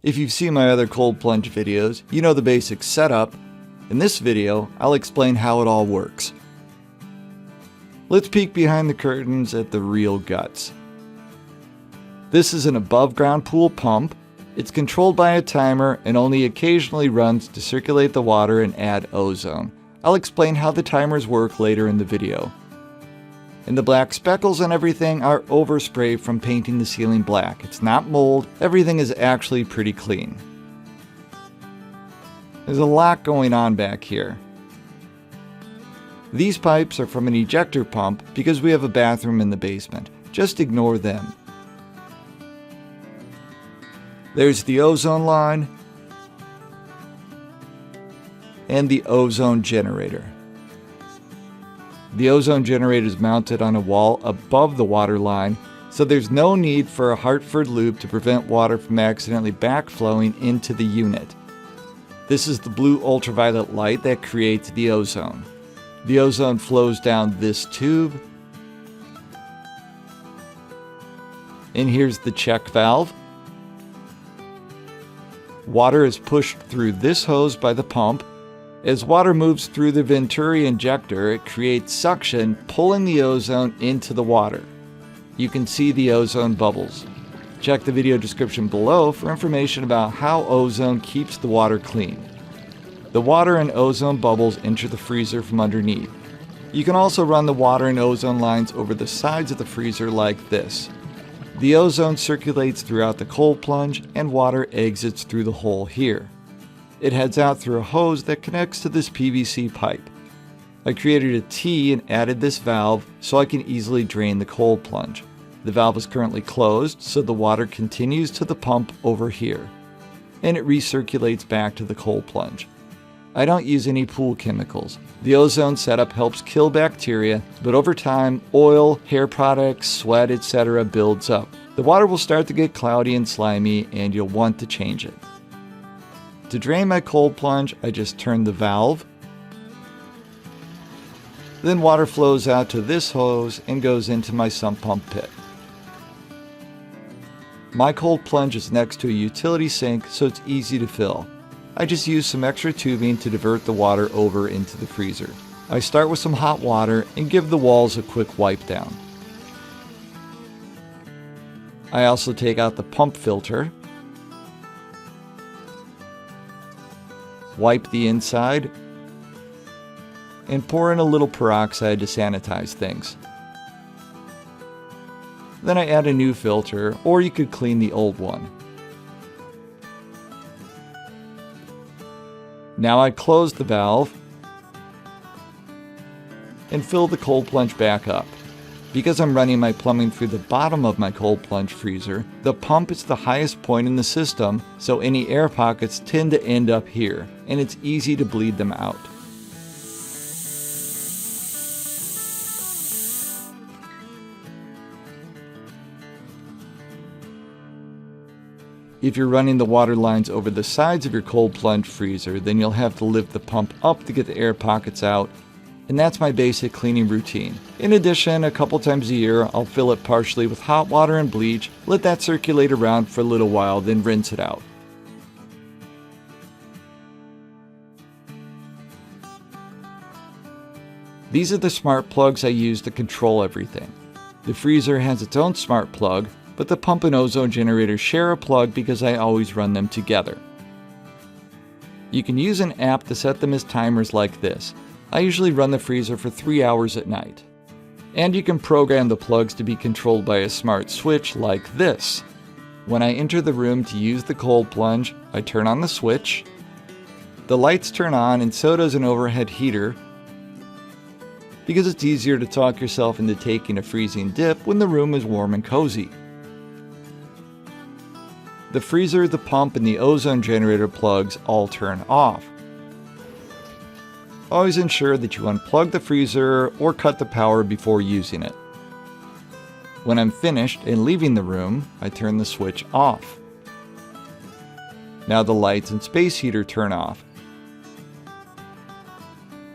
If you've seen my other cold plunge videos, you know the basic setup. In this video, I'll explain how it all works. Let's peek behind the curtains at the real guts. This is an above ground pool pump. It's controlled by a timer and only occasionally runs to circulate the water and add ozone. I'll explain how the timers work later in the video. And the black speckles and everything are overspray from painting the ceiling black. It's not mold, everything is actually pretty clean. There's a lot going on back here. These pipes are from an ejector pump because we have a bathroom in the basement. Just ignore them. There's the ozone line and the ozone generator. The ozone generator is mounted on a wall above the water line, so there's no need for a Hartford loop to prevent water from accidentally backflowing into the unit. This is the blue ultraviolet light that creates the ozone. The ozone flows down this tube. And here's the check valve. Water is pushed through this hose by the pump. As water moves through the Venturi injector, it creates suction, pulling the ozone into the water. You can see the ozone bubbles. Check the video description below for information about how ozone keeps the water clean. The water and ozone bubbles enter the freezer from underneath. You can also run the water and ozone lines over the sides of the freezer like this. The ozone circulates throughout the cold plunge and water exits through the hole here. It heads out through a hose that connects to this PVC pipe. I created a T and added this valve so I can easily drain the cold plunge. The valve is currently closed, so the water continues to the pump over here, and it recirculates back to the cold plunge. I don't use any pool chemicals. The ozone setup helps kill bacteria, but over time, oil, hair products, sweat, etc. builds up. The water will start to get cloudy and slimy, and you'll want to change it. To drain my cold plunge, I just turn the valve. Then water flows out to this hose and goes into my sump pump pit. My cold plunge is next to a utility sink, so it's easy to fill. I just use some extra tubing to divert the water over into the freezer. I start with some hot water and give the walls a quick wipe down. I also take out the pump filter, wipe the inside, and pour in a little peroxide to sanitize things. Then I add a new filter, or you could clean the old one. Now I close the valve and fill the cold plunge back up. Because I'm running my plumbing through the bottom of my cold plunge freezer, the pump is the highest point in the system, so any air pockets tend to end up here, and it's easy to bleed them out. If you're running the water lines over the sides of your cold plunge freezer, then you'll have to lift the pump up to get the air pockets out, and that's my basic cleaning routine. In addition, a couple times a year, I'll fill it partially with hot water and bleach, let that circulate around for a little while, then rinse it out. These are the smart plugs I use to control everything. The freezer has its own smart plug, but the pump and ozone generator share a plug because I always run them together. You can use an app to set them as timers like this. I usually run the freezer for 3 hours at night. And you can program the plugs to be controlled by a smart switch like this. When I enter the room to use the cold plunge, I turn on the switch. The lights turn on and so does an overhead heater, because it's easier to talk yourself into taking a freezing dip when the room is warm and cozy. The freezer, the pump, and the ozone generator plugs all turn off. Always ensure that you unplug the freezer or cut the power before using it. When I'm finished and leaving the room, I turn the switch off. Now the lights and space heater turn off.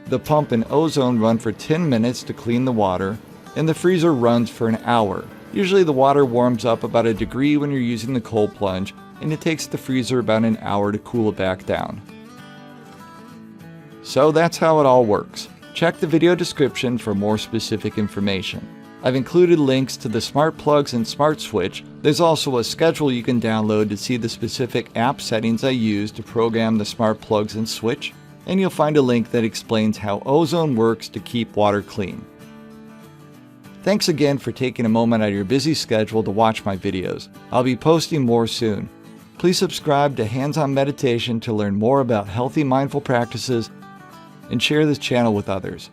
The pump and ozone run for 10 minutes to clean the water, and the freezer runs for an hour. Usually the water warms up about a degree when you're using the cold plunge, and it takes the freezer about an hour to cool it back down. So that's how it all works. Check the video description for more specific information. I've included links to the smart plugs and smart switch. There's also a schedule you can download to see the specific app settings I use to program the smart plugs and switch, and you'll find a link that explains how Ozone works to keep water clean. Thanks again for taking a moment out of your busy schedule to watch my videos. I'll be posting more soon. Please subscribe to Hands-On Meditation to learn more about healthy mindful practices and share this channel with others.